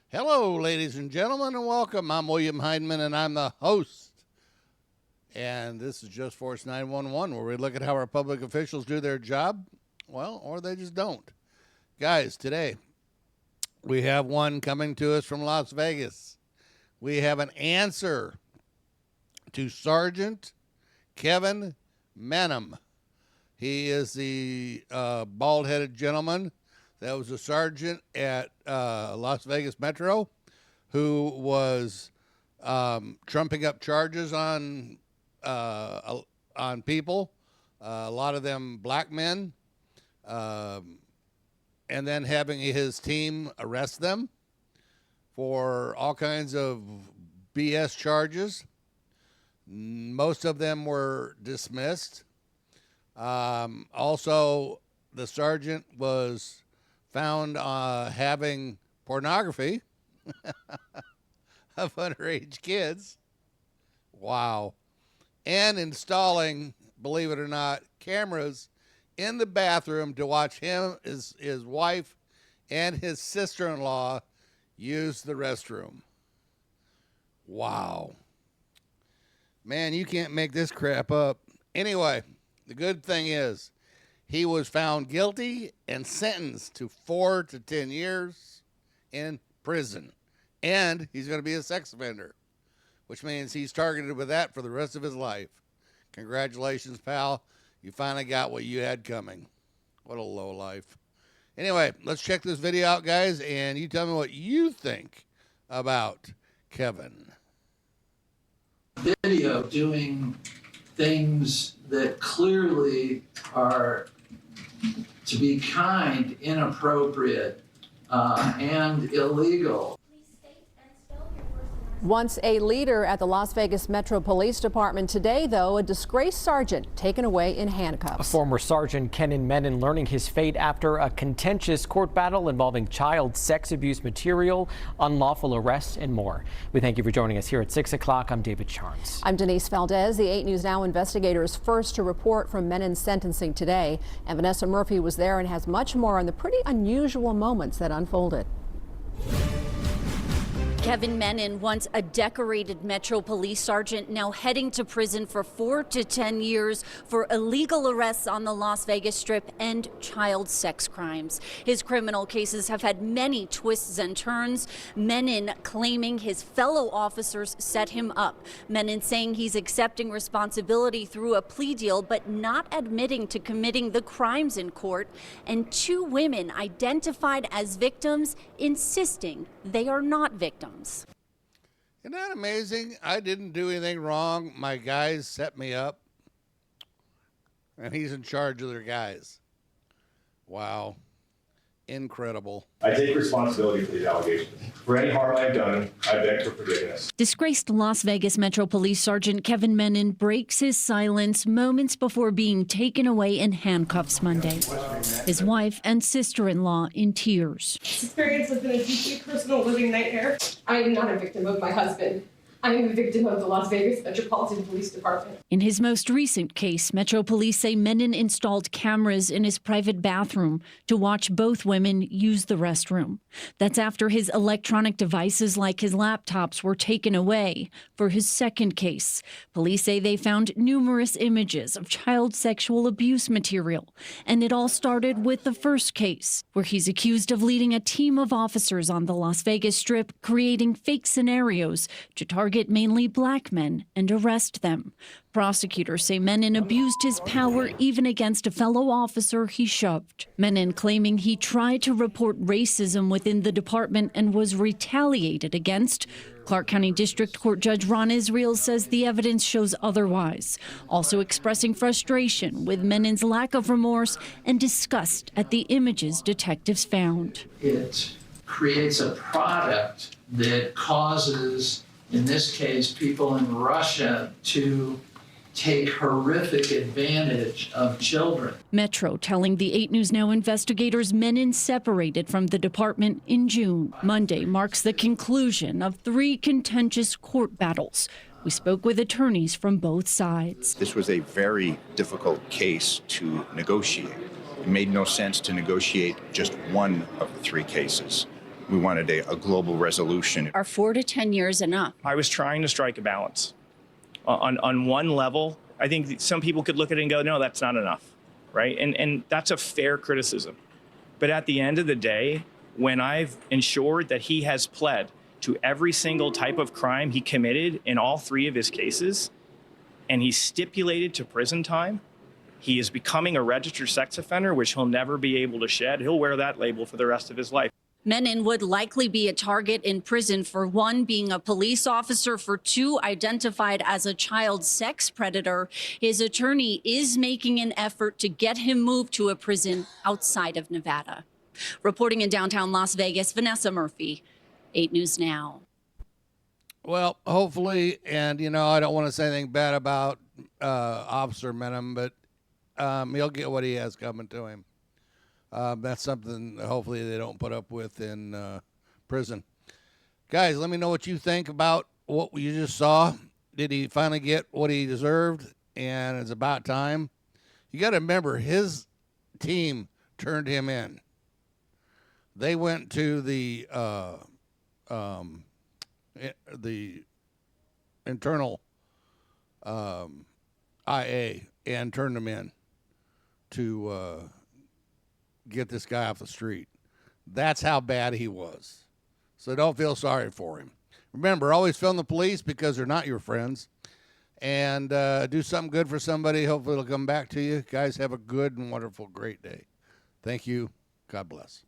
Hello, ladies and gentlemen, and welcome. I'm William Heineman, and I'm the host. And this is Just Force 911, where we look at how our public officials do their job, well, or they just don't. Guys, today we have one coming to us from Las Vegas. We have an answer to Sergeant Kevin Menon. He is the bald-headed gentleman that was a sergeant at Las Vegas Metro who was trumping up charges on people, a lot of them black men, and then having his team arrest them for all kinds of BS charges. Most of them were dismissed. Also, the sergeant was found having pornography of underage kids. Wow. And installing, believe it or not, cameras in the bathroom to watch him, his wife, and his sister-in-law use the restroom. Wow. Man, you can't make this crap up. Anyway, the good thing is, he was found guilty and sentenced to 4 to 10 years in prison. And he's going to be a sex offender, which means he's targeted with that for the rest of his life. Congratulations, pal. You finally got what you had coming. What a low life. Anyway, let's check this video out, guys, and you tell me what you think about Kevin. Video doing things that clearly are, to be kind, inappropriate, and illegal. Once a leader at the Las Vegas Metro Police Department, today, though, a disgraced sergeant taken away in handcuffs. Former Sergeant Menon learning his fate after a contentious court battle involving child sex abuse material, unlawful arrests, and more. We thank you for joining us here at 6 o'clock. I'm David Charnes. I'm Denise Valdez. The 8 News Now investigators first to report from Menon's sentencing today. And Vanessa Murphy was there and has much more on the pretty unusual moments that unfolded. Kevin Menon, once a decorated Metro Police sergeant, now heading to prison for 4 to 10 years for illegal arrests on the Las Vegas Strip and child sex crimes. His criminal cases have had many twists and turns. Menon claiming his fellow officers set him up. Menon saying he's accepting responsibility through a plea deal, but not admitting to committing the crimes in court. And 2 women identified as victims insisting they are not victims. Isn't that amazing? I didn't do anything wrong. My guys set me up, and he's in charge of their guys. Wow. Incredible. I take responsibility for these allegations. For any harm I've done, I beg for forgiveness. Disgraced Las Vegas Metro Police Sergeant Kevin Menon breaks his silence moments before being taken away in handcuffs Monday. His wife and sister-in-law in tears. This experience has been a deeply personal living nightmare. I am not a victim of my husband. I am a victim of the Las Vegas Metropolitan Police Department. In his most recent case, Metro Police say Menon installed cameras in his private bathroom to watch both women use the restroom. That's after his electronic devices like his laptops were taken away. For his second case, police say they found numerous images of child sexual abuse material. And it all started with the first case, where he's accused of leading a team of officers on the Las Vegas Strip, creating fake scenarios to target mainly black men and arrest them. Prosecutors say Menon abused his power even against a fellow officer he shoved. Menon claiming he tried to report racism within the department and was retaliated against. Clark County District Court Judge Ron Israel says the evidence shows otherwise, also expressing frustration with Menon's lack of remorse and disgust at the images detectives found. It creates a product that causes, in this case, people in Russia to take horrific advantage of children. Metro telling the 8 News Now investigators Menon separated from the department in June. Monday marks the conclusion of 3 contentious court battles. We spoke with attorneys from both sides. This was a very difficult case to negotiate. It made no sense to negotiate just one of the 3 cases. We wanted a global resolution. Are 4 to 10 years enough? I was trying to strike a balance. On one level, I think some people could look at it and go, no, that's not enough, right? And that's a fair criticism. But at the end of the day, when I've ensured that he has pled to every single type of crime he committed in all 3 of his cases, and he's stipulated to prison time, he is becoming a registered sex offender, which he'll never be able to shed. He'll wear that label for the rest of his life. Menon would likely be a target in prison for 1, being a police officer, for 2, identified as a child sex predator. His attorney is making an effort to get him moved to a prison outside of Nevada. Reporting in downtown Las Vegas, Vanessa Murphy, 8 News Now. Well, hopefully, and I don't want to say anything bad about Officer Menon, but he'll get what he has coming to him. That's something hopefully they don't put up with in prison. Guys, let me know what you think about what you just saw. Did he finally get what he deserved? And it's about time. You got to remember, his team turned him in. They went to the internal IA and turned him in to get this guy off the street. That's how bad he was. So don't feel sorry for him. Remember, always film the police because they're not your friends. And do something good for somebody. Hopefully it'll come back to you. Guys, have a good and wonderful, great day. Thank you. God bless.